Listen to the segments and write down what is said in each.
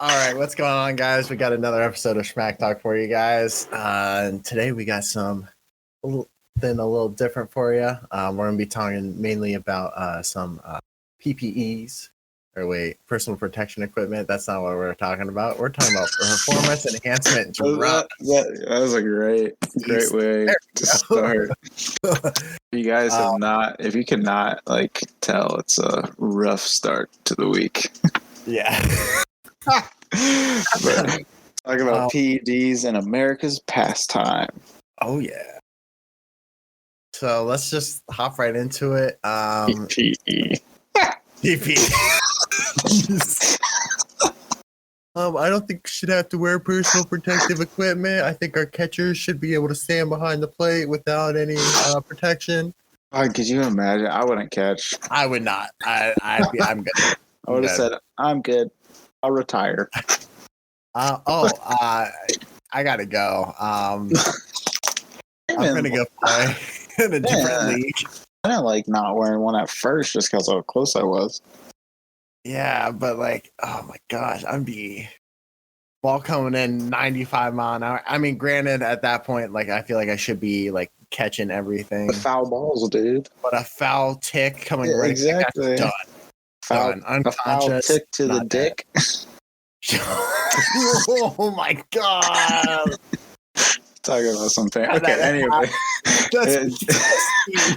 All right, what's going on, guys? We got another episode of Schmack Talk for you guys. And today we got something a little different for you. We're going to be talking mainly about some PPEs, personal protection equipment. That's not what we're talking about. We're talking about performance enhancement drops. That was a great way to start. You guys have not, if you cannot tell, it's a rough start to the week. Yeah. But talking about PEDs and America's pastime. Oh yeah. So let's just hop right into it. PPE. PPE. I don't think we should have to wear personal protective equipment. I think our catchers should be able to stand behind the plate without any protection. Could you imagine? I wouldn't catch. I would not. I'm good. I would have said, I'm good. I'll retire. I gotta go. I'm gonna go play in a different league. I didn't like not wearing one at first just because how close I was. Yeah, but oh my gosh, I'd be ball coming in 95 mile an hour. I mean, granted, at that point, I feel like I should be catching everything. The foul balls, dude. But a foul tick coming right exactly. done. Done. Unconscious. A foul tick to the dick. Oh my god. Talking about something. Okay, anyway.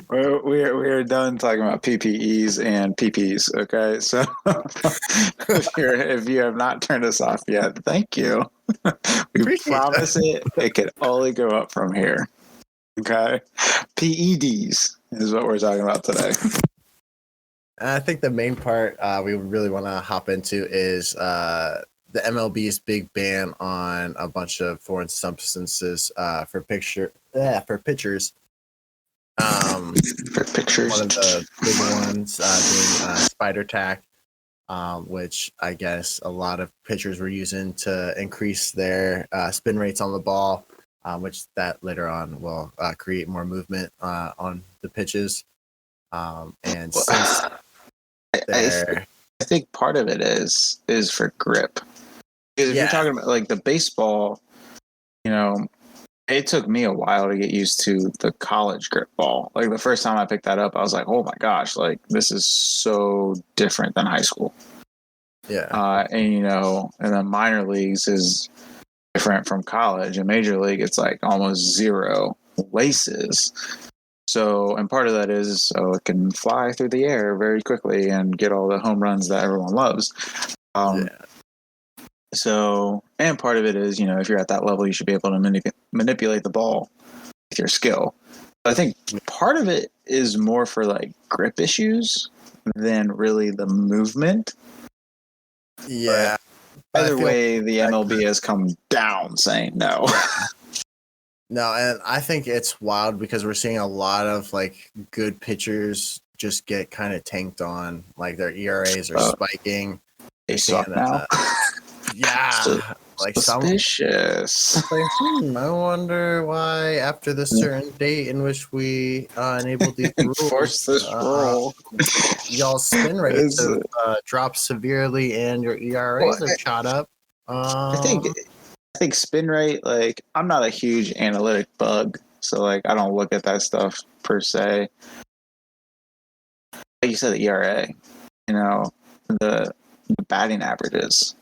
We're done talking about PPEs and PPs, okay? So if you have not turned us off yet, thank you. We promise it could only go up from here. Okay? PEDs is what we're talking about today. I think the main part we really want to hop into is the MLB's big ban on a bunch of foreign substances for pitchers. For pitchers. One of the big ones being spider tack, which I guess a lot of pitchers were using to increase their spin rates on the ball, which that later on will create more movement on the pitches. And since I think part of it is for grip. Because if you're talking about the baseball, it took me a while to get used to the college grip ball. The first time I picked that up, I was like, oh my gosh, this is so different than high school. Yeah. And then minor leagues is different from college. In major league, it's almost zero laces. So, and part of that is so it can fly through the air very quickly and get all the home runs that everyone loves. So, and part of it is, if you're at that level, you should be able to manipulate the ball with your skill. But I think part of it is more for grip issues than really the movement. Yeah. But either way, the MLB has come down saying no. No, and I think it's wild because we're seeing a lot of good pitchers just get kind of tanked on, their ERAs are spiking. They suck now. Yeah, suspicious. I wonder why after this certain date in which we enabled these rules, force this rule, y'all's spin rates have dropped severely and your ERAs are shot up. I think spin rate, I'm not a huge analytic bug, so I don't look at that stuff per se. Like you said, the ERA, the batting averages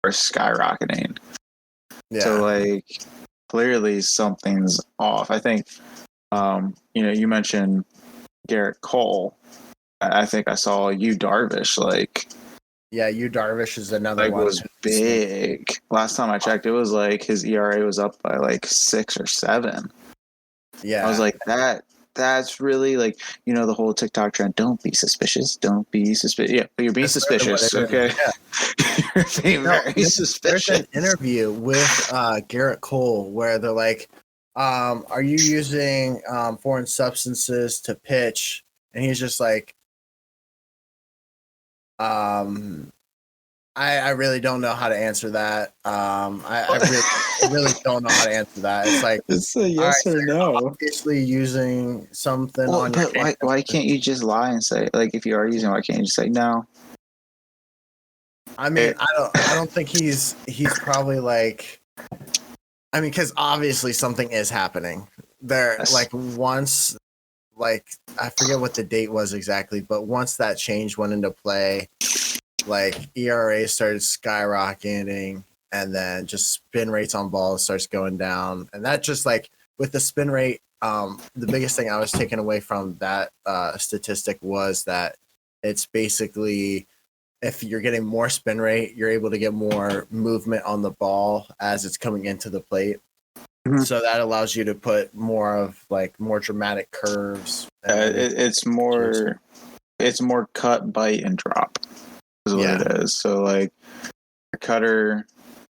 are skyrocketing. Yeah. So clearly something's off. I think you mentioned Garrett Cole. I think I saw Yu Darvish Yu Darvish is another one. Was big. Last time I checked, it was his ERA was up by 6 or 7. Yeah. I was that's really the whole TikTok trend. Don't be suspicious. Don't be suspicious. Yeah, you're being suspicious. Okay. Yeah. You're being very suspicious. There's an interview with Garrett Cole where they're are you using foreign substances to pitch? And he's just I really don't know how to answer that. I really don't know how to answer that. It's it's a yes or no. Obviously using something on your but why can't you just lie and say if you are using it, why can't you just say no? I mean, I don't think he's probably like. I mean, because obviously something is happening there. Yes. Like once, like I forget what the date was exactly, but once that change went into play, like ERA started skyrocketing, and then just spin rates on balls starts going down, and that just like with the spin rate, the biggest thing I was taking away from that statistic was that it's basically if you're getting more spin rate, you're able to get more movement on the ball as it's coming into the plate. Mm-hmm. So that allows you to put more of like more dramatic curves. It's more cut, bite, and drop is what it is. So like your cutter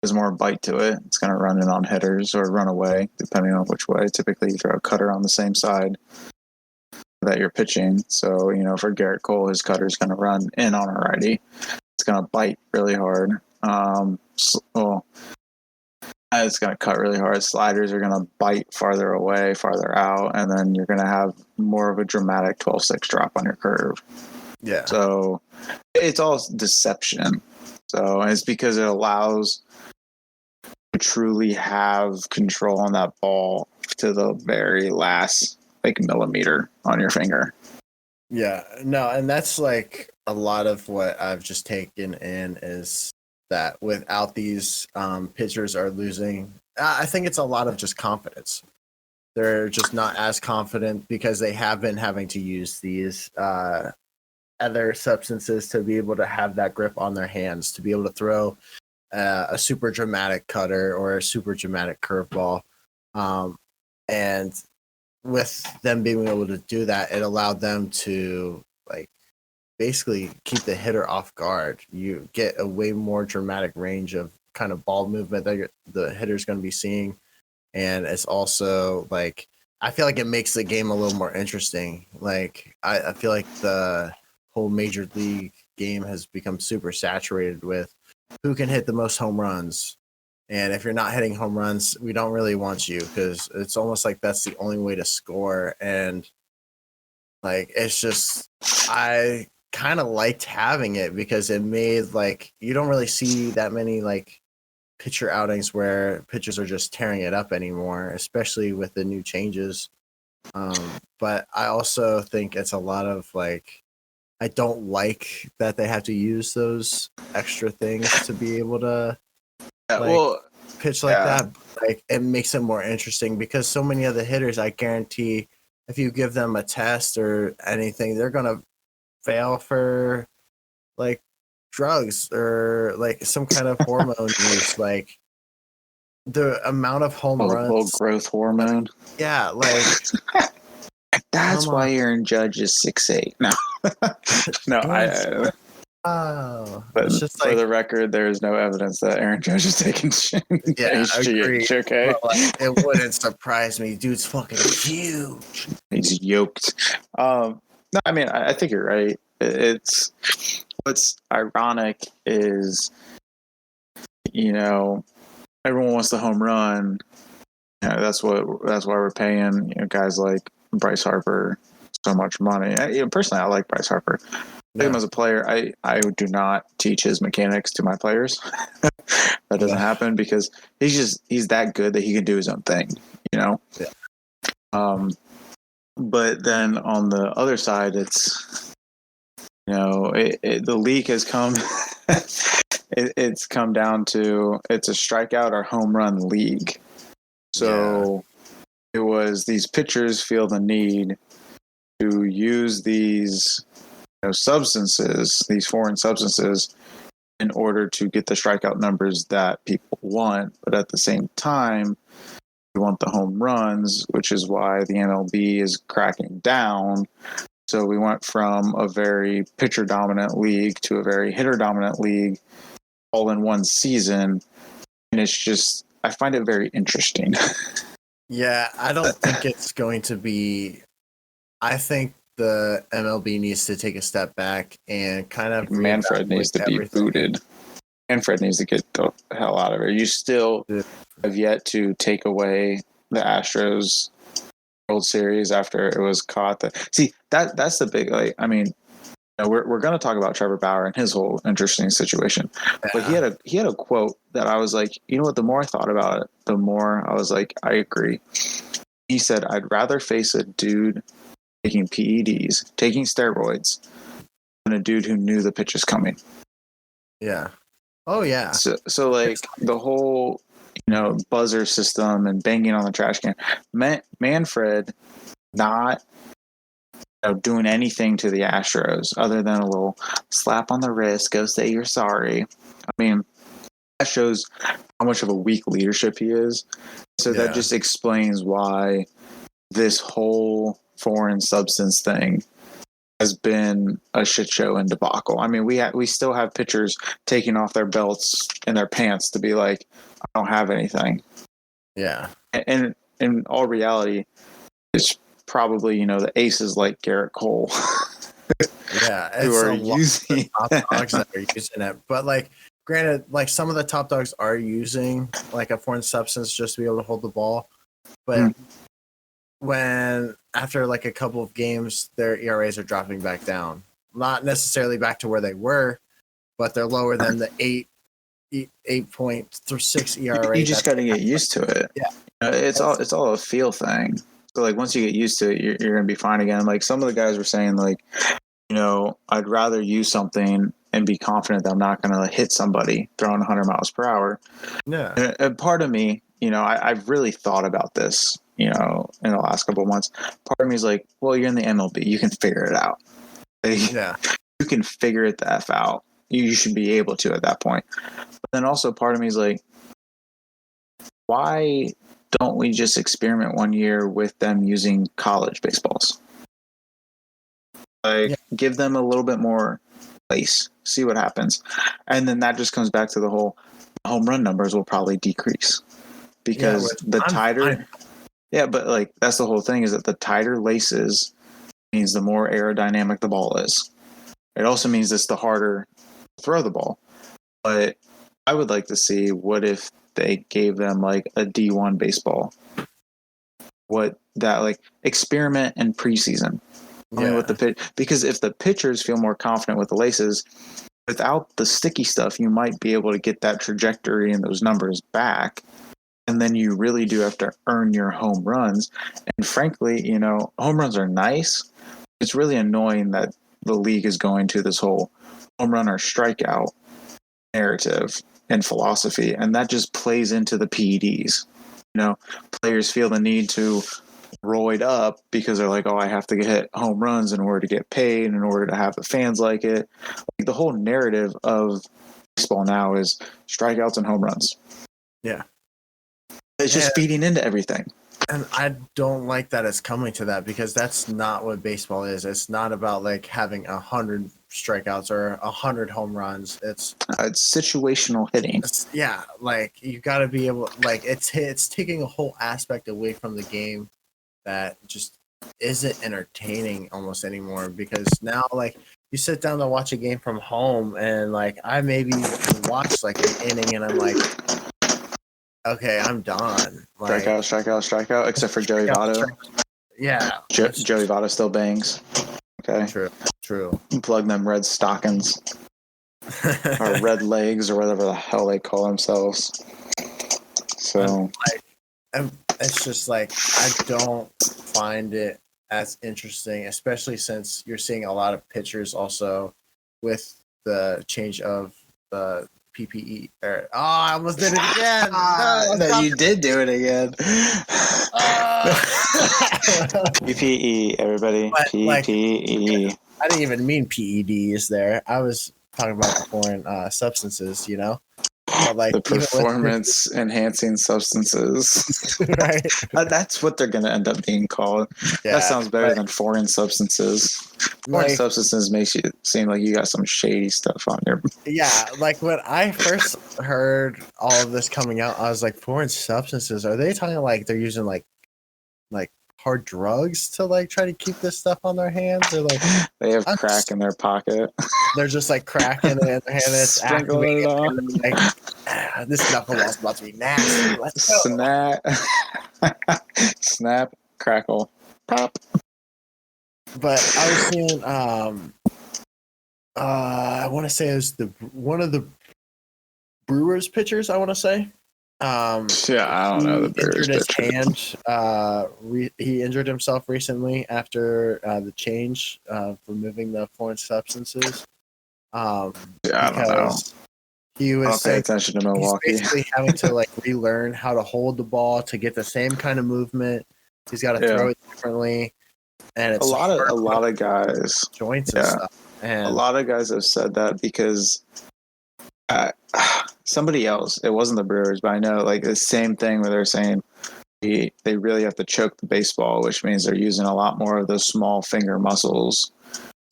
has more bite to it. It's going to run in on hitters or run away, depending on which way. Typically, you throw a cutter on the same side that you're pitching. So, for Garrett Cole, his cutter is going to run in on a righty. It's going to bite really hard. It's going to cut really hard. Sliders are going to bite farther away, farther out, and then you're going to have more of a dramatic 12-6 drop on your curve. Yeah. So it's all deception. So it's because it allows to truly have control on that ball to the very last millimeter on your finger. Yeah, no, and that's like a lot of what I've just taken in is that without these pitchers are losing. I think it's a lot of just confidence. They're just not as confident because they have been having to use these other substances to be able to have that grip on their hands, to be able to throw a super dramatic cutter or a super dramatic curveball. And with them being able to do that, it allowed them to like basically keep the hitter off guard. You get a way more dramatic range of kind of ball movement that the hitter's going to be seeing. And it's also like, I feel like it makes the game a little more interesting. Like I feel like the whole major league game has become super saturated with who can hit the most home runs. And if you're not hitting home runs, we don't really want you because it's almost like that's the only way to score. And like, it's just, I kind of liked having it because it made like, you don't really see that many like pitcher outings where pitchers are just tearing it up anymore, especially with the new changes. But I also think it's a lot of like, I don't like that they have to use those extra things to be able to pitch like that. Like it makes it more interesting because so many of the hitters, I guarantee, if you give them a test or anything, they're gonna fail for like drugs or like some kind of hormone use. Like the amount of home runs, old growth hormone. Yeah, like that's why Aaron Judge is 6'8". No, but it's just for the record, there is no evidence that Aaron Judge is taking HGH. Okay, well, like, it wouldn't surprise me. Dude's fucking huge. He's yoked. No, I mean, I think you're right. It's what's ironic is, everyone wants the home run. That's why we're paying guys like Bryce Harper so much money. Personally, I like Bryce Harper. I think him as a player, I do not teach his mechanics to my players. That doesn't happen because he's that good that he can do his own thing, Yeah. But then on the other side, it's the league has come. It's come down to it's a strikeout or home run league. So it was these pitchers feel the need to use these substances, these foreign substances, in order to get the strikeout numbers that people want. But at the same time, you want the home runs, which is why the MLB is cracking down. So we went from a very pitcher-dominant league to a very hitter-dominant league all in one season. And it's just, I find it very interesting. Yeah, I don't think it's going to be... I think the MLB needs to take a step back and kind of Manfred needs to be booted. Manfred needs to get the hell out of here. You still have yet to take away the Astros World Series after it was caught. That's the big, we're going to talk about Trevor Bauer and his whole interesting situation. Yeah. But he had a quote that I was like, you know what? The more I thought about it, the more I was like, I agree. He said, "I'd rather face a dude taking PEDs, taking steroids, than a dude who knew the pitch is coming." Yeah. Oh yeah. So like the whole buzzer system and banging on the trash can, Manfred not doing anything to the Astros other than a little slap on the wrist, go say you're sorry. I mean, that shows how much of a weak leadership he is. So that just explains why this whole foreign substance thing has been a shit show and debacle. I mean, we still have pitchers taking off their belts and their pants to be like, I don't have anything. Yeah. And in all reality, it's probably, the aces like Garrett Cole. Yeah. Who It's are a lot using of top dogs that are using it. But like, granted, like some of the top dogs are using like a foreign substance just to be able to hold the ball. But when after like a couple of games, their ERAs are dropping back down. Not necessarily back to where they were, but they're lower than the 8.6 ERA. You just got to get used to it. Yeah, it's all a feel thing. So like once you get used to it, you're gonna be fine again. Like some of the guys were saying, like I'd rather use something and be confident that I'm not gonna hit somebody throwing 100 miles per hour. Yeah, And part of me, I've really thought about this, in the last couple of months. Part of me is like, well, you're in the MLB, you can figure it out. yeah, You can figure it the F out. You should be able to at that point. But then also part of me is like, why don't we just experiment 1 year with them using college baseballs? Like, give them a little bit more place, see what happens. And then that just comes back to the whole home run numbers will probably decrease because the tighter. Yeah, but like that's the whole thing is that the tighter laces means the more aerodynamic the ball is. It also means it's the harder to throw the ball. But I would like to see what if they gave them like a D1 baseball. What that like experiment in preseason. With the pitch, because if the pitchers feel more confident with the laces, without the sticky stuff, you might be able to get that trajectory and those numbers back. And then you really do have to earn your home runs. And frankly, home runs are nice. It's really annoying that the league is going to this whole home run or strikeout narrative and philosophy. And that just plays into the PEDs. Players feel the need to roid up because they're like, oh, I have to hit home runs in order to get paid, in order to have the fans like it. Like the whole narrative of baseball now is strikeouts and home runs. Yeah. It's just feeding into everything. And I don't like that it's coming to that because that's not what baseball is. It's not about like having 100 strikeouts or 100 home runs. It's situational hitting. Like you got to be able, like it's taking a whole aspect away from the game that just isn't entertaining almost anymore because now like you sit down to watch a game from home and like I maybe watch like an inning and I'm like, okay, I'm done. Like, strikeout, except for Joey Votto. Yeah. Joey Votto still bangs. Okay. True. Plug them red stockings. Or red legs or whatever the hell they call themselves. So it's just like I don't find it as interesting, especially since you're seeing a lot of pitchers also with the change of the PPE. I almost did it again. No, you did do it again. PPE, everybody. But, PPE. Like, I didn't even mean PEDs there. I was talking about the foreign substances, But like the performance enhancing substances. Right. That's what they're going to end up being called. Yeah, that sounds better than foreign substances. Foreign substances makes you seem like you got some shady stuff on your. Yeah, like when I first heard all of this coming out, I was like, foreign substances, are they talking like they're using like hard drugs to like try to keep this stuff on their hands? Or like they have crack in their pocket. They're just like cracking it in their hand. It's activating. Like, this knuckleball's about to be nasty. Let's go. Snap, crackle, pop. But I was seeing I want to say it was one of the Brewers pitchers. I want to say. Yeah, I don't know the Bears injured his pitcher. hand. He injured himself recently after the change of removing the foreign substances. Yeah, I don't know. Because he I was don't pay saying attention to he's Milwaukee. basically having to like relearn how to hold the ball to get the same kind of movement. He's got to Yeah. throw it differently, and A it's lot hard of guys. joints and Yeah. stuff. And A lot of guys have said that because somebody else, it wasn't the Brewers, but I know like the same thing where they're saying they really have to choke the baseball, which means they're using a lot more of those small finger muscles.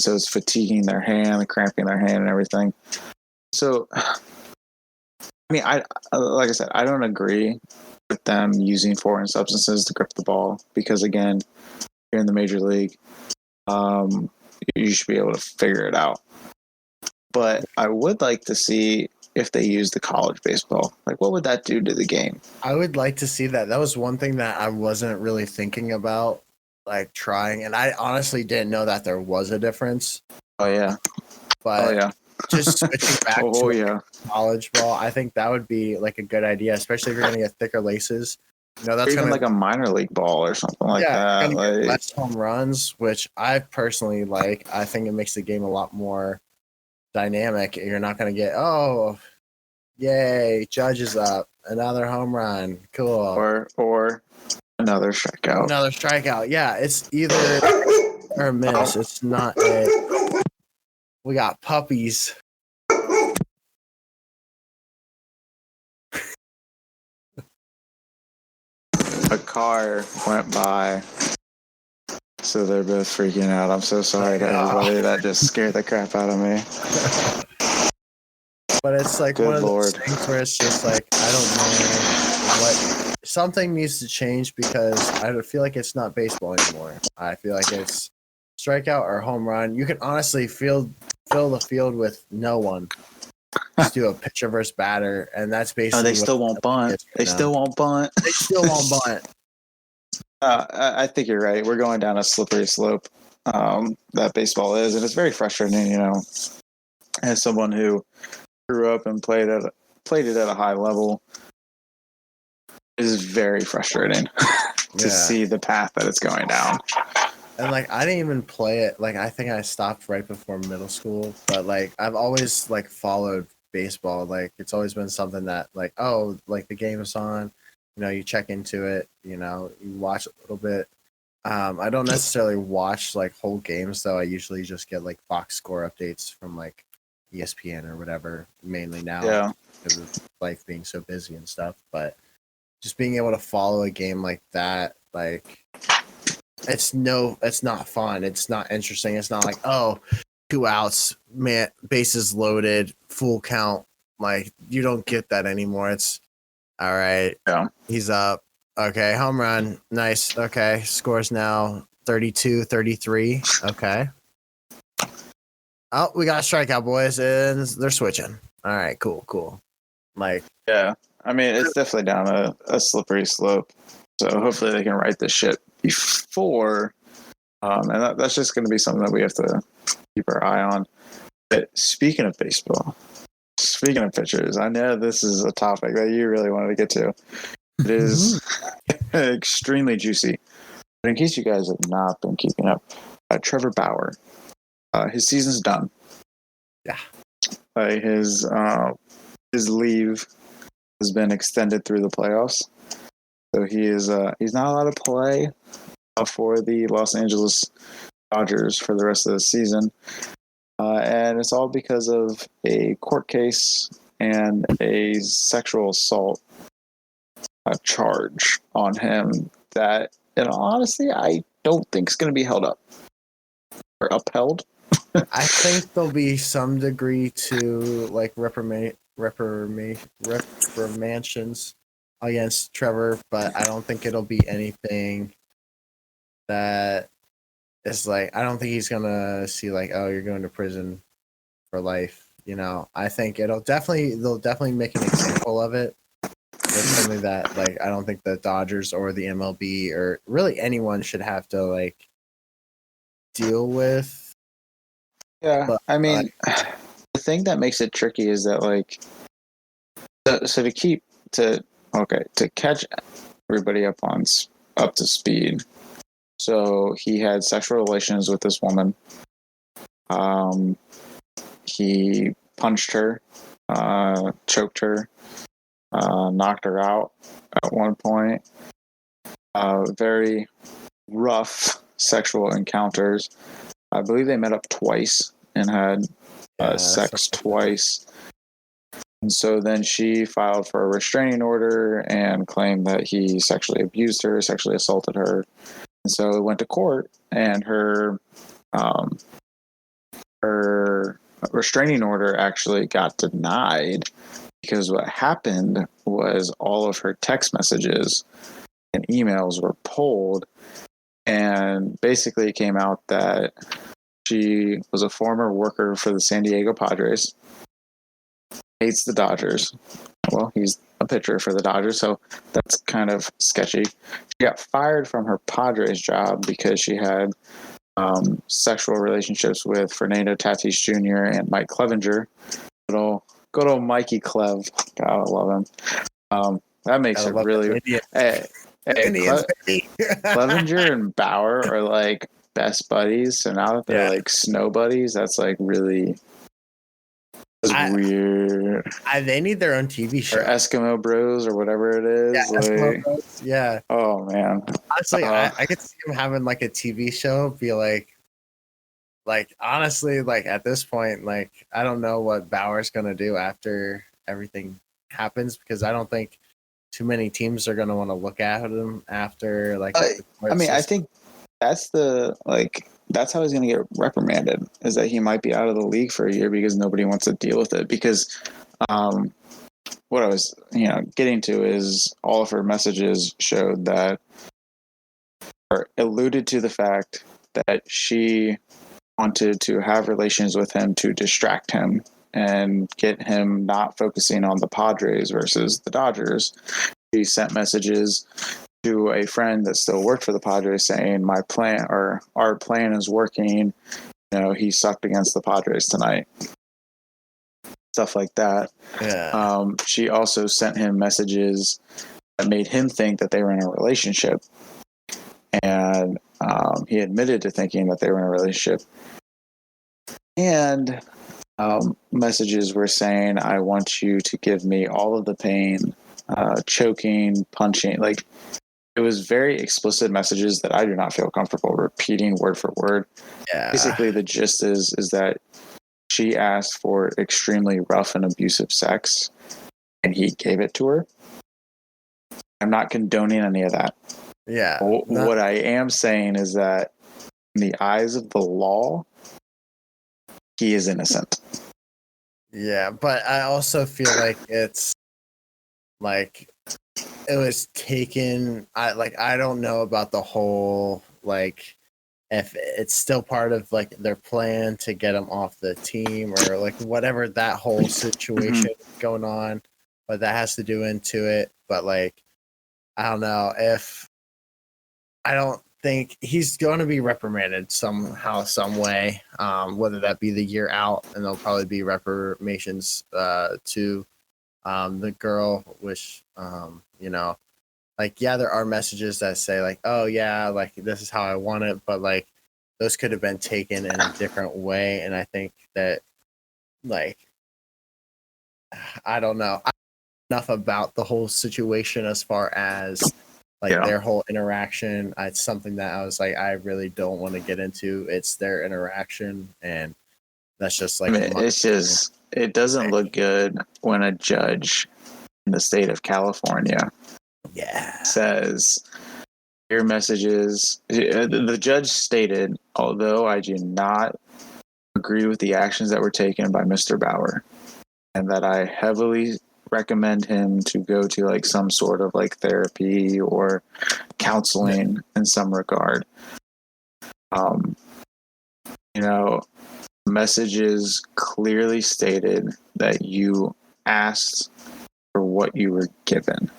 So it's fatiguing their hand, cramping their hand, and everything. So, I mean, I like I said, I don't agree with them using foreign substances to grip the ball because, again, you're in the major league. You should be able to figure it out. But I would like to see if they use the college baseball. Like, what would that do to the game? I would like to see that. That was one thing that I wasn't really thinking about, like trying. And I honestly didn't know that there was a difference. Oh yeah, But just switching back to college ball, I think that would be like a good idea, especially if you're going to get thicker laces. You know, that's or even gonna, like a minor league ball or something like that. Get Like, less home runs, which I personally like. I think it makes the game a lot more dynamic. You're not going to get, oh, yay, Judge is up, another home run, cool, or another strikeout. Another strikeout. Yeah, it's either or miss. It's not a. We got puppies. A car went by, so they're both freaking out. I'm so sorry to everybody. That just scared the crap out of me. But it's like Good one of Lord. those things where it's just like, I don't know what. Something needs to change because I feel like it's not baseball anymore. I feel like it's strikeout or home run. You can honestly fill the field with no one. Just do a pitcher versus batter, and that's basically. Oh, they still won't bunt. They still won't bunt. They still won't bunt. I think you're right. We're going down a slippery slope that baseball is, and it's very frustrating. You know, as someone who grew up and played it at a high level, it is very frustrating to see the path that it's going down. And like I didn't even play it. Like I think I stopped right before middle school, but like I've always like followed baseball. Like it's always been something that like, oh, like the game is on, you know, you check into it, you know, you watch a little bit. I don't necessarily watch like whole games though. I usually just get like box score updates from like ESPN or whatever, mainly now because of life being so busy and stuff. But just being able to follow a game like that, like it's not fun. It's not interesting. It's not like, oh, 2 outs, man, bases loaded, full count. Like you don't get that anymore. It's all right. Yeah. He's up. Okay, home run. Nice. Okay, scores now 32-33. Okay. Oh, we got a strikeout, boys, and they're switching. All right, cool. Like, yeah. I mean, it's definitely down a slippery slope. So hopefully they can right this shit before. And that's just going to be something that we have to keep our eye on. But speaking of baseball, speaking of pitchers, I know this is a topic that you really wanted to get to. It is extremely juicy. But in case you guys have not been keeping up, Trevor Bauer, his season's done. Yeah. His leave has been extended through the playoffs. So he's not allowed to play for the Los Angeles Dodgers for the rest of the season. And it's all because of a court case and a sexual assault charge on him that, in all honesty, I don't think is going to be held up or upheld. I think there'll be some degree to like reprimandations against Trevor, but I don't think it'll be anything that is like, I don't think he's gonna see like, oh, you're going to prison for life. You know, I think they'll definitely make an example of it. It's something that like I don't think the Dodgers or the MLB or really anyone should have to like deal with. Yeah, But I mean, the thing that makes it tricky is that like, so to catch everybody up to speed. So he had sexual relations with this woman. He punched her, choked her, knocked her out at one point. Very rough sexual encounters. I believe they met up twice and had sex twice. And so then she filed for a restraining order and claimed that he sexually abused her, sexually assaulted her. And so it went to court, and her restraining order actually got denied because what happened was all of her text messages and emails were pulled, and basically it came out that she was a former worker for the San Diego Padres, hates the Dodgers. Well, he's a pitcher for the Dodgers, so that's kind of sketchy. She got fired from her Padres job because she had sexual relationships with Fernando Tatis Jr. and Mike Clevenger. Good old Mikey Clev. God, I love him. That makes it really. Clevenger and Bauer are like best buddies. So now that they're like snow buddies, that's like really weird. They need their own TV show. Or Eskimo Bros or whatever it is. Yeah, Eskimo Bros. Yeah. Oh man. Honestly, I could see him having like a TV show. Be like honestly, like at this point, like I don't know what Bauer's gonna do after everything happens, because I don't think too many teams are gonna want to look at him after like. I think that's how he's going to get reprimanded, is that he might be out of the league for a year because nobody wants to deal with it. Because what I was getting to is all of her messages showed that, or alluded to the fact that she wanted to have relations with him to distract him and get him not focusing on the Padres versus the Dodgers. She sent messages to a friend that still worked for the Padres saying, our plan is working. He sucked against the Padres tonight. Stuff like that. Yeah. She also sent him messages that made him think that they were in a relationship. And he admitted to thinking that they were in a relationship. And messages were saying, I want you to give me all of the pain, choking, punching. Like, it was very explicit messages that I do not feel comfortable repeating word for word. Yeah. Basically, the gist is that she asked for extremely rough and abusive sex, and he gave it to her. I'm not condoning any of that. Yeah. What I am saying is that in the eyes of the law, he is innocent. Yeah, but I also feel like it's like it was taken. I don't know about the whole, like, if it's still part of like their plan to get him off the team or like whatever that whole situation going on, but that has to do into it. But like, I don't know if I don't think he's going to be reprimanded somehow, some way, whether that be the year out, and there'll probably be reprimations to the girl, which, like, yeah, there are messages that say like, oh yeah, like this is how I want it, but like those could have been taken in a different way. And I think that, like, I don't know enough about the whole situation as far as like their whole interaction. It's something that I was like, I really don't want to get into. It's their interaction, and that's just like, it doesn't look good when a judge in the state of California says your messages. The judge stated, although I do not agree with the actions that were taken by Mr. Bauer, and that I heavily recommend him to go to like some sort of like therapy or counseling in some regard. Messages clearly stated that you asked for what you were given.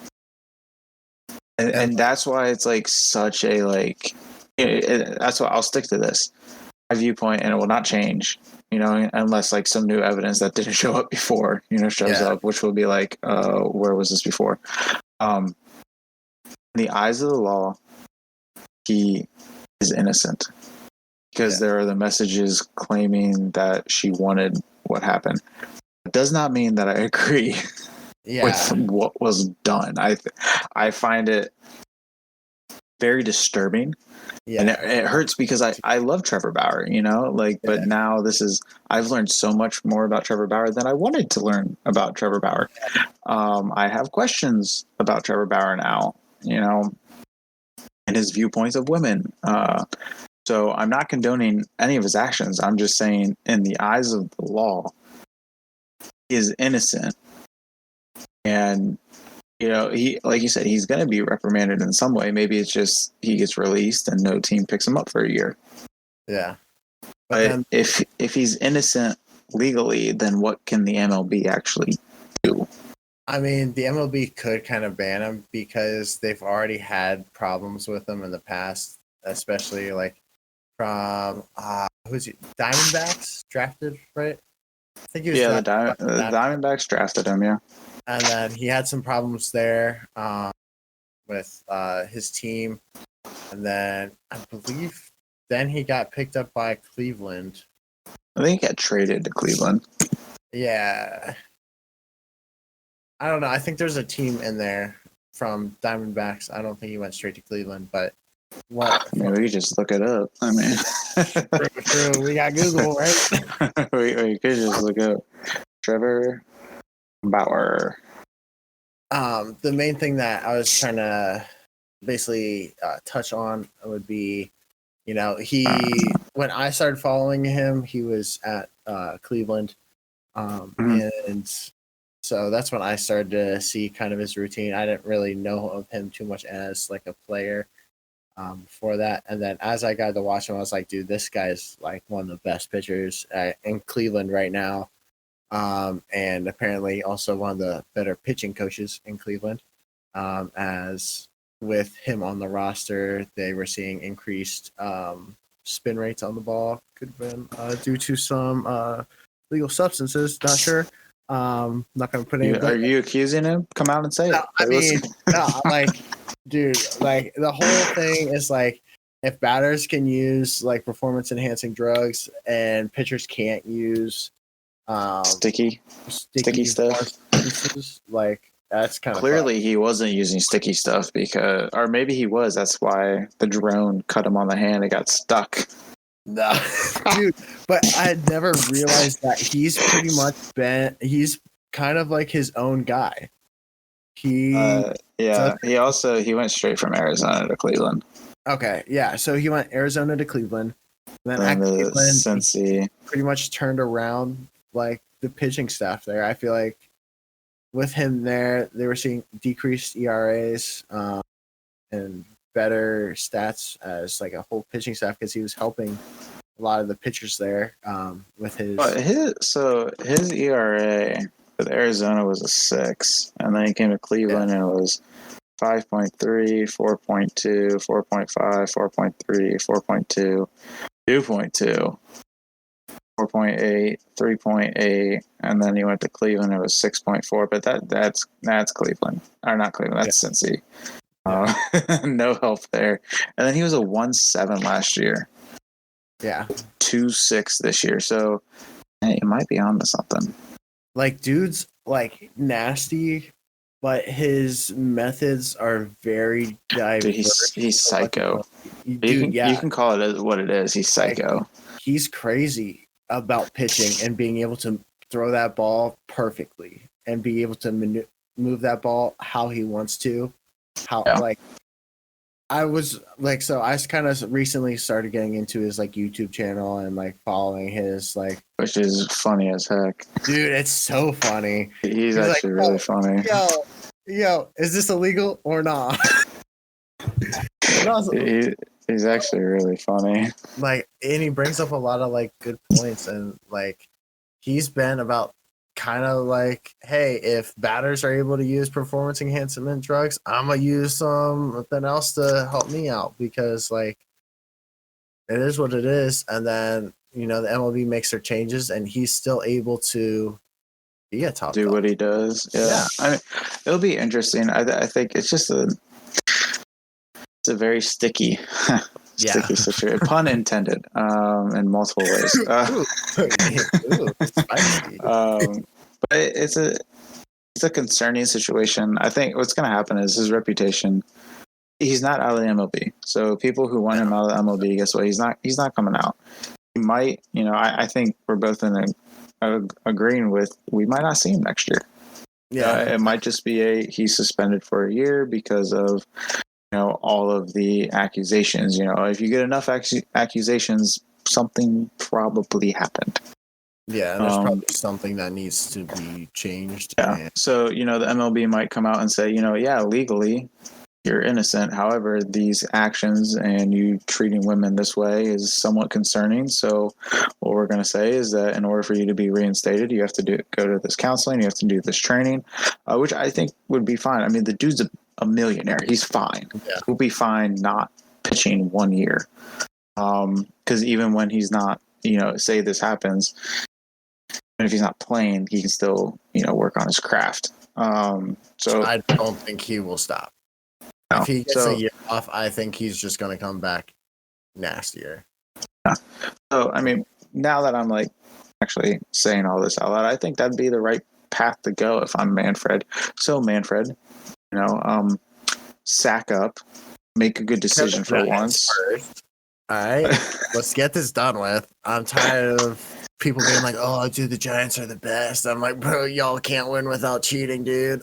And that's why it's like such a like, that's why I'll stick to this. My viewpoint, and it will not change, unless like some new evidence that didn't show up before, shows Yeah. up, which will be like, where was this before? In the eyes of the law, he is innocent because there are the messages claiming that she wanted what happened. It does not mean that I agree with what was done. I find it very disturbing. Yeah. And it hurts because I love Trevor Bauer, but now I've learned so much more about Trevor Bauer than I wanted to learn about Trevor Bauer. I have questions about Trevor Bauer now, and his viewpoints of women. So I'm not condoning any of his actions. I'm just saying, in the eyes of the law, he is innocent. And, he, like you said, he's going to be reprimanded in some way. Maybe it's just he gets released and no team picks him up for a year. Yeah. But if he's innocent legally, then what can the MLB actually do? I mean, the MLB could kind of ban him because they've already had problems with him in the past, especially like from who's he? Diamondbacks drafted, right? I think he was the Diamondbacks drafted him, yeah. And then he had some problems there with his team, and then I believe then he got picked up by Cleveland. I think he got traded to Cleveland. Yeah. I don't know. I think there's a team in there from Diamondbacks. I don't think he went straight to Cleveland, but maybe we just look it up. I mean, true. We got Google, right? we could just look up Trevor Bauer. The main thing that I was trying to basically touch on would be, when I started following him, he was at Cleveland, and so that's when I started to see kind of his routine. I didn't really know of him too much as like a player for that. And then as I got to watch him, I was like, dude, this guy's like one of the best pitchers in Cleveland right now. And apparently also one of the better pitching coaches in Cleveland. As with him on the roster, they were seeing increased spin rates on the ball. Could have been due to some legal substances. Not sure. Not gonna put any. Are you accusing him? Come out and say it. I mean, like, dude, like the whole thing is like, if batters can use like performance enhancing drugs and pitchers can't use sticky stuff, like that's kind of clearly he wasn't using sticky stuff or maybe he was. That's why the drone cut him on the hand. It got stuck. No, dude, but I had never realized that he's pretty much he's kind of like his own guy. He went straight from Arizona to Cleveland. Okay, yeah, so he went Arizona to Cleveland, and then at Cleveland, he pretty much turned around like the pitching staff there. I feel like with him there, they were seeing decreased ERAs and better stats as like a whole pitching staff because he was helping a lot of the pitchers there with his. His ERA with Arizona was a 6, and then he came to Cleveland and it was 5.3, 4.2, 4.5, 4.3, 4.2, 2.2, 4.8, 3.8, and then he went to Cleveland. It was 6.4, but that's Cleveland, or not Cleveland. That's Cincy. No help there. And then he was a 1.7 last year. Yeah. 2.6 this year. So hey, it might be on to something. Like, dude's like nasty, but his methods are very diverse. Dude, he's psycho. Dude, you can call it what it is. He's psycho. Like, he's crazy about pitching and being able to throw that ball perfectly and be able to move that ball how he wants to. Like I was like, so I kind of recently started getting into his like YouTube channel and like following his like, which is funny as heck. Dude, it's so funny. He's actually like, really funny. Yo, is this illegal or not? He's actually really funny. Like, and he brings up a lot of like good points, and like he's been about kind of like, hey, if batters are able to use performance enhancement drugs, I'm gonna use something else to help me out because like it is what it is. And then the MLB makes their changes, and he's still able to be a top do dog. what he does. Yeah. I mean, it'll be interesting. I think it's just a very sticky situation, pun intended, in multiple ways. Spicy. But it's a concerning situation. I think what's going to happen is his reputation. He's not out of the MLB, so people who want him out of the MLB, guess what? He's not coming out. He might, I think we're both agreeing with we might not see him next year. It might just be he's suspended for a year because of all of the accusations. If you get enough accusations, something probably happened. Yeah, there's probably something that needs to be changed. Yeah. So the MLB might come out and say, legally you're innocent. However, these actions and you treating women this way is somewhat concerning. So what we're going to say is that in order for you to be reinstated, you have to go to this counseling. You have to do this training, which I think would be fine. I mean, the dude's a millionaire. He's fine. Yeah. He'll be fine not pitching 1 year. Because even when he's not, say this happens, and if he's not playing, he can still, work on his craft. So I don't think he will stop. No. If he gets a year off, I think he's just going to come back nastier. Yeah. So, I mean, now that I'm actually saying all this out loud, I think that'd be the right path to go if I'm Manfred. So, Manfred, sack up, make a good decision for once. All right, let's get this done with. I'm tired of people being like, "Oh, dude, the Giants are the best." I'm like, bro, y'all can't win without cheating, dude.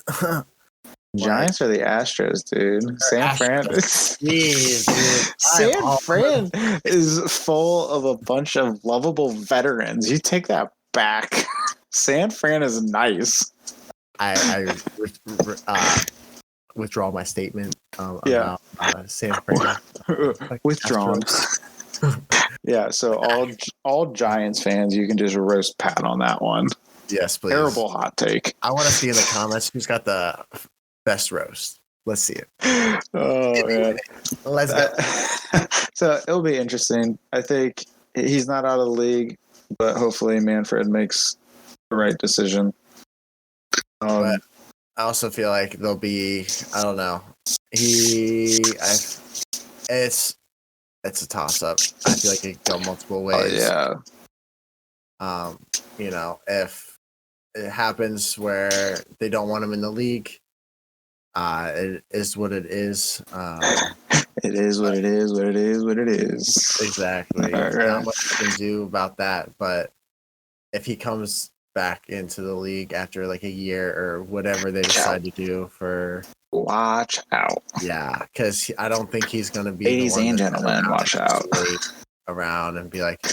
Giants or the Astros, dude? San Fran. Jeez, dude. San Fran is full of a bunch of lovable veterans. You take that back. San Fran is nice. I withdraw my statement about San Fran. Withdrawn. Yeah, so all Giants fans, you can just roast Pat on that one. Yes, please. Terrible hot take. I want to see in the comments who's got the best roast. Let's see it. Oh, man. Let's go. So it'll be interesting. I think he's not out of the league, but hopefully Manfred makes the right decision. But I also feel like there'll be, I don't know. It's a toss up. I feel like it could go multiple ways. Oh, yeah. If it happens where they don't want him in the league, it is what it is. It is what it is, what it is, what it is. Exactly. Right. Not much you can do about that. But if he comes back into the league after a year or whatever they decide to do for... Watch out. Yeah, because I don't think he's going to be... Ladies and gentlemen, watch out. Around and be like,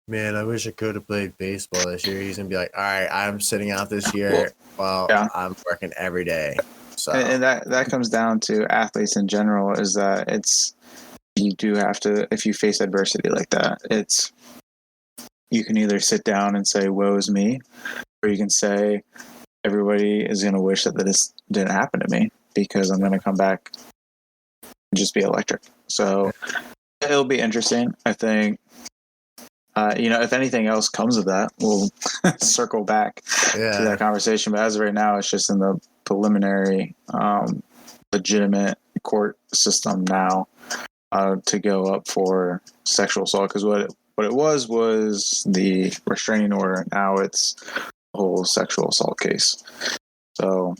man, I wish I could have played baseball this year. He's going to be like, all right, I'm sitting out this year. I'm working every day. So. And that comes down to athletes in general, is that you do have to, if you face adversity like that, you can either sit down and say, woe is me, or you can say, everybody is going to wish that this didn't happen to me because I'm going to come back and just be electric. So it'll be interesting. I think, if anything else comes of that, we'll circle back to that conversation. But as of right now, it's just in the preliminary, legitimate court system now to go up for sexual assault. Because what it was the restraining order. Now it's a whole sexual assault case. So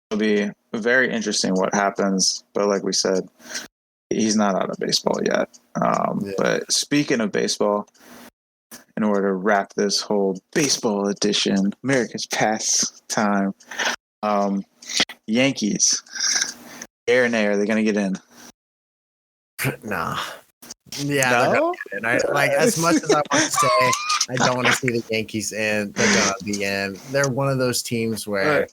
it'll be very interesting what happens. But like we said, he's not out of baseball yet. But speaking of baseball, in order to wrap this whole baseball edition, America's pastime, Yankees, air and air, are they going to get in? Nah. Yeah, they're gonna get in. As much as I want to say, I don't want to see the Yankees in. They're gonna be in. They're one of those teams where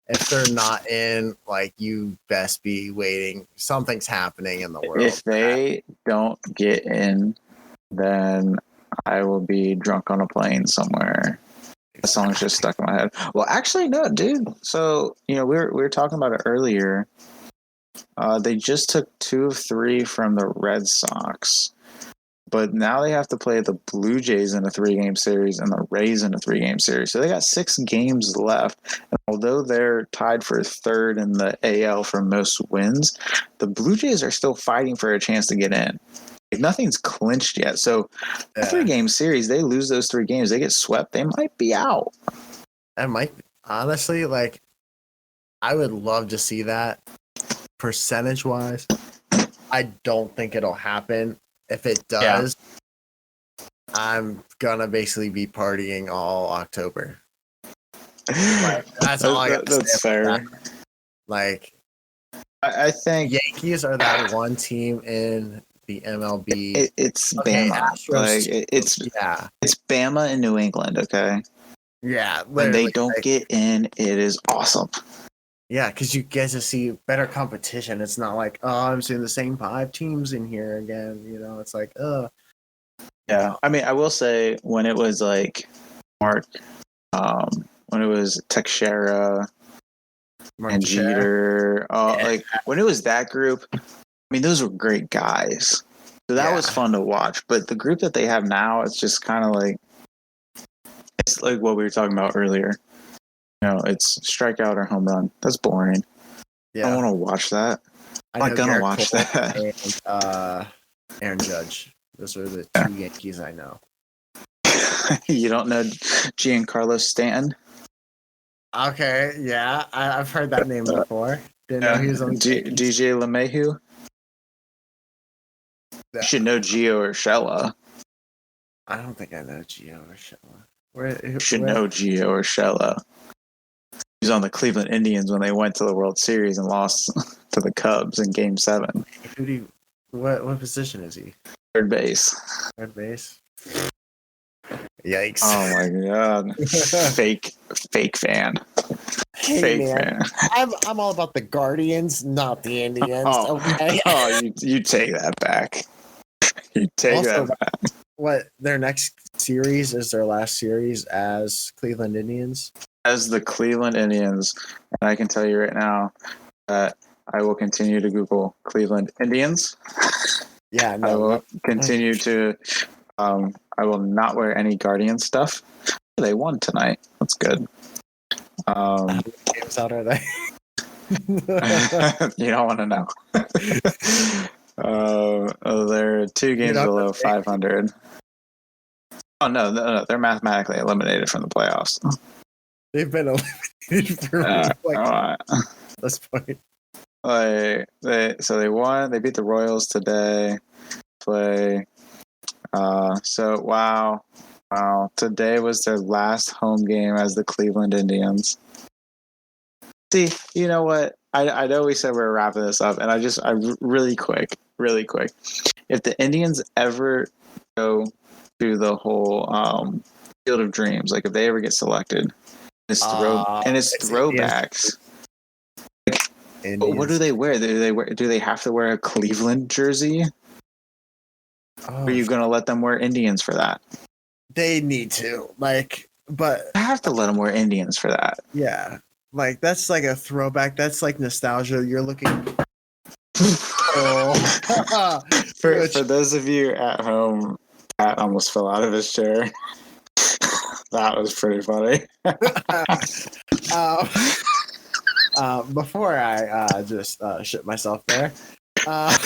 if they're not in, you best be waiting. Something's happening in the world. If they don't get in, then I will be drunk on a plane somewhere. The song's just stuck in my head. Well, actually, no, dude. So, we were talking about it earlier. They just took 2 of 3 from the Red Sox. But now they have to play the Blue Jays in a 3-game series and the Rays in a 3-game series. So they got 6 games left. And although they're tied for third in the AL for most wins, the Blue Jays are still fighting for a chance to get in. Nothing's clinched yet. So a 3-game series, they lose those 3 games, they get swept, they might be out. That might, honestly, like, I would love to see that. Percentage-wise, I don't think it'll happen. If it does, I'm gonna basically be partying all October. Like, that's all I got to say. That's fair. That. Like, I think Yankees are that one team in the MLB. It's Bama. It's Bama in New England. Okay. Yeah. When they don't get in, it is awesome. Yeah, because you get to see better competition. It's not like, oh, I'm seeing the same 5 teams in here again. You know, it's like, oh. Yeah, I mean, I will say when it was like Mark, when it was Teixeira and Jeter, like when it was that group, I mean, those were great guys. So that was fun to watch. But the group that they have now, it's just kind of like, it's like what we were talking about earlier. You know, it's strikeout or home run. That's boring. Yeah. I don't want to watch that. I'm not going to watch that. And, Aaron Judge. Those are the 2 Yankees I know. You don't know Giancarlo Stanton? Okay, yeah. I've heard that name before. Didn't know he was on DJ LeMahieu? You should know Gio Urshela. I don't think I know Gio Urshela. You should know Gio Urshela. He was on the Cleveland Indians when they went to the World Series and lost to the Cubs in Game 7. What position is he? Third base. Third base. Yikes! Oh my god! fake fan. Hey, fake man. Fan. I'm all about the Guardians, not the Indians. Okay. You take that back. You take that back. What, their next series is their last series as Cleveland Indians? As the Cleveland Indians, and I can tell you right now that I will continue to Google Cleveland Indians. Yeah, no, I will continue to. I will not wear any Guardian stuff. They won tonight. That's good. How many games out are they? You don't want to know. They're 2 games below 500. Oh no, they're mathematically eliminated from the playoffs. They've been eliminated for this point. They won. They beat the Royals today. Wow. Today was their last home game as the Cleveland Indians. See, you know what? I know we said we were wrapping this up, and I really quick. If the Indians ever go to the whole Field of Dreams, like if they ever get selected, it's throwbacks. What do they wear? Do they have to wear a Cleveland jersey? Or are you going to let them wear Indians for that? They need to, but I have to let them wear Indians for that. Yeah, that's like a throwback. That's like nostalgia. You're looking. For those of you at home, Pat almost fell out of his chair. That was pretty funny. Before I just shit myself there. I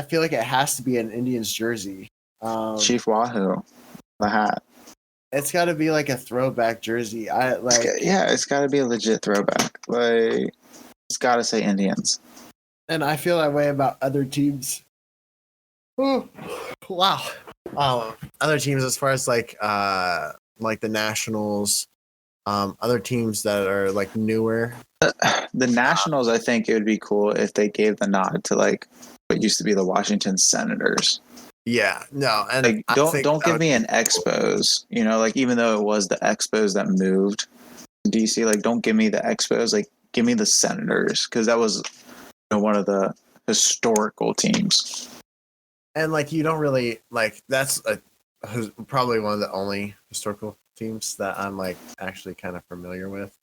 feel like it has to be an Indians jersey. Chief Wahoo, the hat. It's got to be like a throwback jersey. It's got to be a legit throwback. It's got to say Indians. And I feel that way about other teams. Ooh, wow. Other teams, as far as like the Nationals, other teams that are like newer. The Nationals, I think it would be cool if they gave the nod to like what used to be the Washington Senators. Yeah, no, and don't give me an Expos. You know, like even though it was the Expos that moved to DC, like don't give me the Expos. Like give me the Senators because that was one of the historical teams. And like you don't really like that's probably one of the only historical teams that I'm like actually kind of familiar with.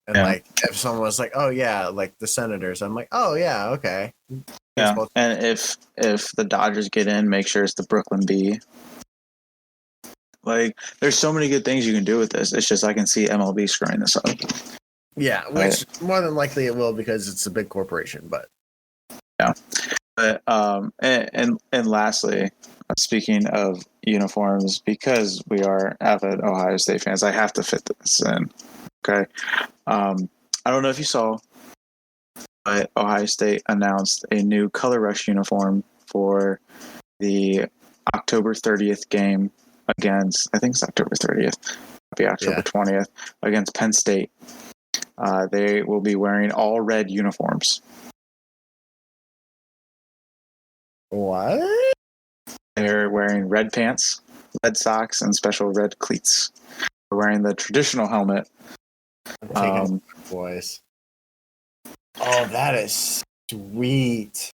And like, if someone was like, "Oh yeah," like the Senators, I'm like, "Oh yeah, okay." Yeah, and if the Dodgers get in, make sure it's the Brooklyn B. Like, there's so many good things you can do with this. It's just I can see MLB screwing this up. Yeah, which more than likely it will because it's a big corporation. But yeah, but and lastly, speaking of uniforms, because we are avid Ohio State fans, I have to fit this in. Okay, I don't know if you saw, but Ohio State announced a new Color Rush uniform for the October 30th game against, I think it's October 30th, be October 20th, against Penn State. They will be wearing all red uniforms. What? They're wearing red pants, red socks, and special red cleats. They're wearing the traditional helmet. I'm taking boys. Oh, that is sweet.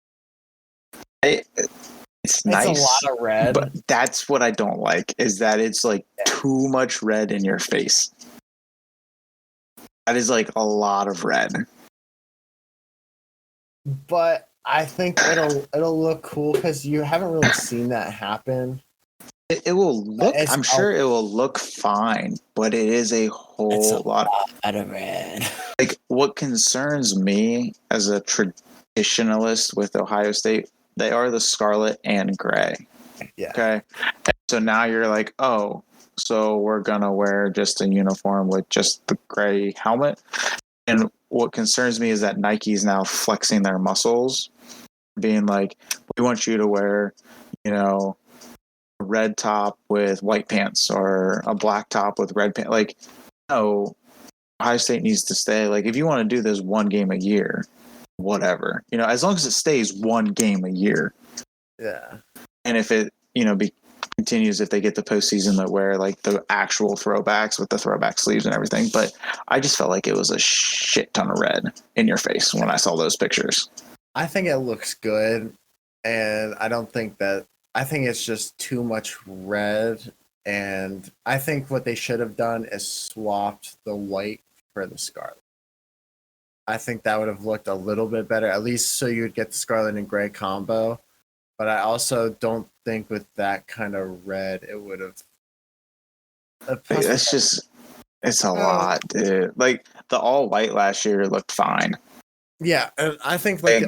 It's nice. It's a lot of red. But that's what I don't like, is that it's like too much red in your face. That is like a lot of red. But I think it'll look cool because you haven't really seen that happen. It will look. I'm sure it will look fine, but it is a whole lot of red. Like, what concerns me as a traditionalist with Ohio State, they are the scarlet and gray. Yeah. Okay. And so now you're like, oh, so we're gonna wear just a uniform with just the gray helmet. And what concerns me is that Nike's now flexing their muscles, being like, we want you to wear, a red top with white pants or a black top with red pants. Like, no, Ohio State needs to stay. Like, if you want to do this one game a year, whatever, as long as it stays one game a year. Yeah. And if it, continues, if they get the postseason, that wear like the actual throwbacks with the throwback sleeves and everything. But I just felt like it was a shit ton of red in your face when I saw those pictures. I think it looks good, and I think it's just too much red, and I think what they should have done is swapped the white for the scarlet. I think that would have looked a little bit better, at least so you'd get the scarlet and gray combo. But I also don't think with that kind of red, it would have. It's a lot, dude. Like, the all white last year looked fine. Yeah, and I think they've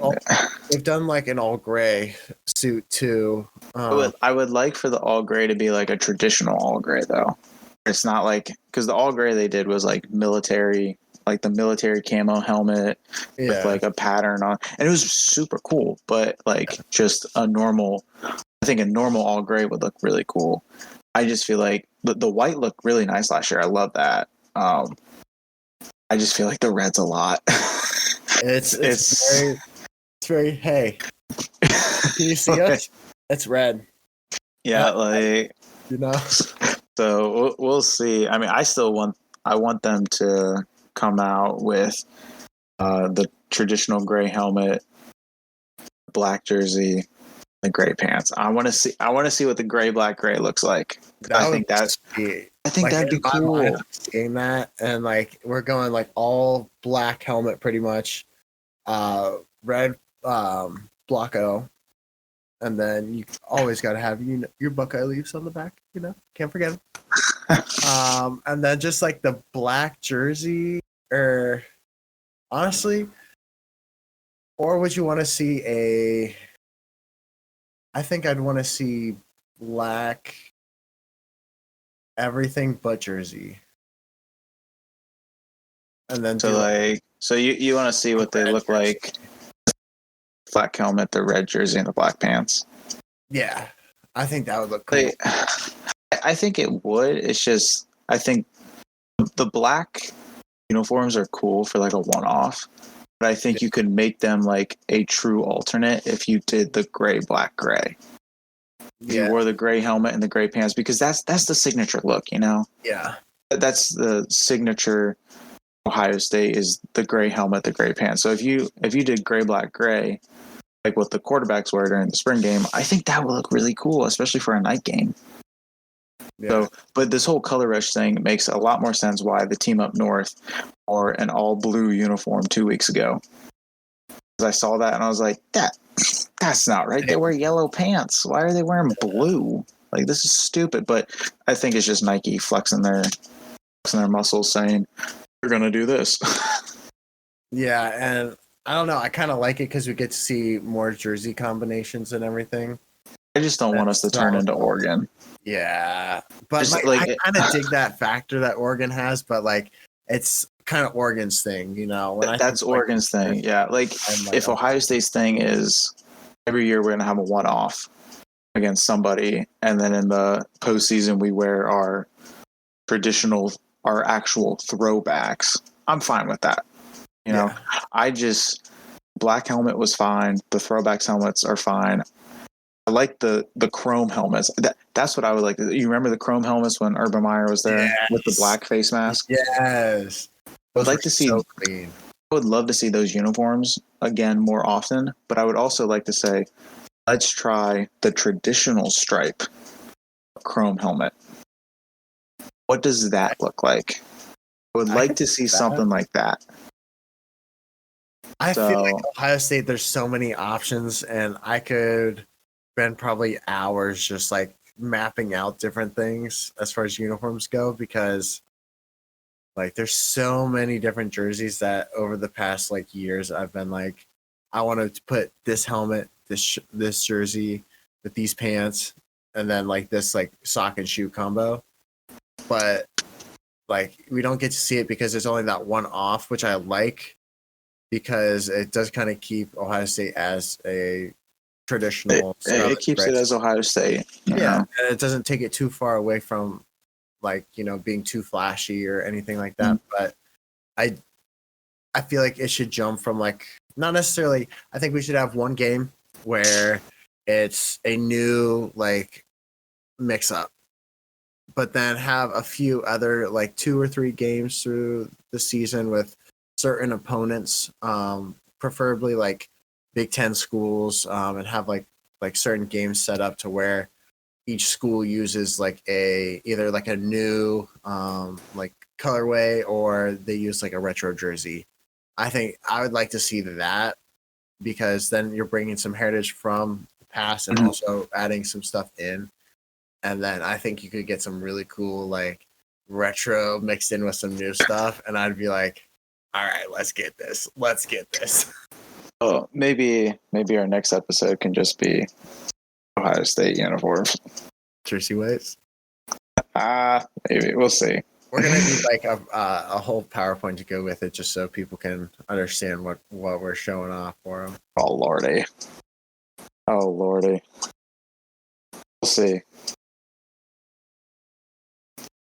done like an all gray suit too. I would like for the all gray to be like a traditional all gray though. It's not like, because the all gray they did was like military, like the military camo helmet with like a pattern on, and it was super cool. But like just I think a normal all gray would look really cool. I just feel like the white looked really nice last year. I love that. I just feel like the red's a lot. It's very, hey, can you see us? It's red. Yeah, so we'll see. I mean, I want them to come out with the traditional gray helmet, black jersey, the gray pants. I want to see what the gray looks like. I think that'd be cool. Seeing that, and like we're going like all black helmet pretty much, red Blocko, and then you always got to have your Buckeye leaves on the back. Can't forget them. And then just like the black jersey, or honestly, or would you want to see I think I'd want to see black everything but jersey. And then so you want to see what they look like. Black helmet, the red jersey, and the black pants. Yeah. I think that would look cool. I think it would. It's just, I think the black uniforms are cool for like a one-off. But I think you could make them like a true alternate if you did the gray, black, gray. You wore the gray helmet and the gray pants, because that's the signature look, Yeah. That's the signature Ohio State, is the gray helmet, the gray pants. So if you did gray, black, gray, like what the quarterbacks wear during the spring game, I think that would look really cool, especially for a night game. Yeah. So, but this whole color rush thing makes a lot more sense why the team up north wore an all blue uniform 2 weeks ago. Because I saw that and I was like, that's not right. They wear yellow pants. Why are they wearing blue? Like, this is stupid. But I think it's just Nike flexing their muscles, saying we're gonna do this. Yeah, and I don't know. I kind of like it because we get to see more jersey combinations and everything. I just don't want us to turn into Oregon. Yeah, but Just, like I kind of dig that factor that Oregon has, but like it's kind of Oregon's thing, you know. When that's Oregon's thing, yeah. Like if Ohio State's thing is every year we're gonna have a one-off against somebody, and then in the postseason we wear our actual throwbacks. I'm fine with that. You know, black helmet was fine. The throwbacks helmets are fine. I like the chrome helmets. That's what I would like. You remember the chrome helmets when Urban Meyer was there with the black face mask? Yes. I would like to see. So clean. I would love to see those uniforms again more often. But I would also like to say, let's try the traditional stripe chrome helmet. What does that look like? I would like to see something like that. I feel like Ohio State, there's so many options, and I could spend probably hours just like mapping out different things as far as uniforms go, because like there's so many different jerseys that over the past like years I've been like, I want to put this helmet, this jersey with these pants, and then like this like sock and shoe combo. But like we don't get to see it because there's only that one off, which I like, because it does kind of keep Ohio State as a traditional. It keeps it as Ohio State. Yeah, and it doesn't take it too far away from like, you know, being too flashy or anything like that. But I feel like it should jump from like, not necessarily, I think we should have one game where it's a new like mix up, but then have a few other like 2 or 3 games through the season with certain opponents, preferably like Big Ten schools, and have like certain games set up to where each school uses like either like a new like colorway, or they use like a retro jersey. I think I would like to see that, because then you're bringing some heritage from the past and also adding some stuff in. And then I think you could get some really cool like retro mixed in with some new stuff. And I'd be like, all right, let's get this. Oh, maybe our next episode can just be Ohio State uniforms. Jersey ways. Maybe we'll see. We're gonna need like a whole PowerPoint to go with it, just so people can understand what we're showing off for them. Oh lordy. We'll see.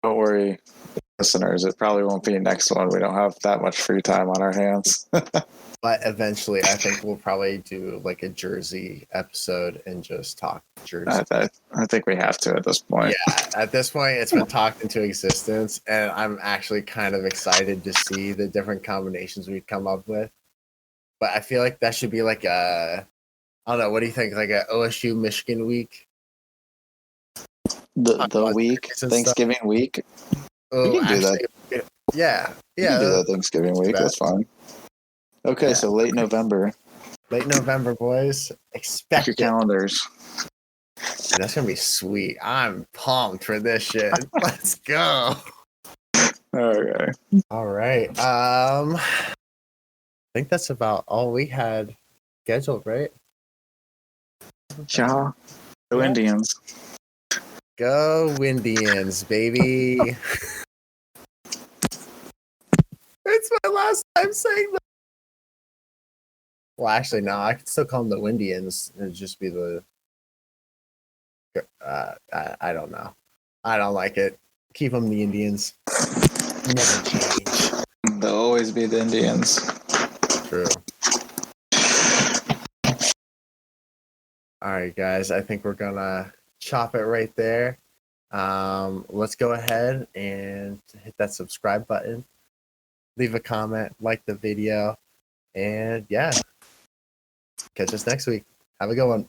Don't worry, listeners. It probably won't be next one. We don't have that much free time on our hands. But eventually, I think we'll probably do like a jersey episode and just talk jersey. I think we have to at this point. Yeah, at this point, it's been talked into existence, and I'm actually kind of excited to see the different combinations we come up with. But I feel like that should be like I don't know. What do you think? Like a OSU Michigan week? The week, Thanksgiving stuff. Week. Oh, we can do that. Yeah. We can do that Thanksgiving week. That's fine. Okay, so late November. Late November, boys. Expect your calendars. Dude, that's gonna be sweet. I'm pumped for this shit. Let's go. Okay. All right. I think that's about all we had scheduled, right? Yeah. Go Indians. Go Indians, baby. It's my last time saying that. Well, actually, no. I could still call them the Windians. It'd just be the. I don't know. I don't like it. Keep them the Indians. Never change. They'll always be the Indians. True. All right, guys. I think we're gonna chop it right there. Let's go ahead and hit that subscribe button. Leave a comment, like the video, and yeah. Catch us next week. Have a good one.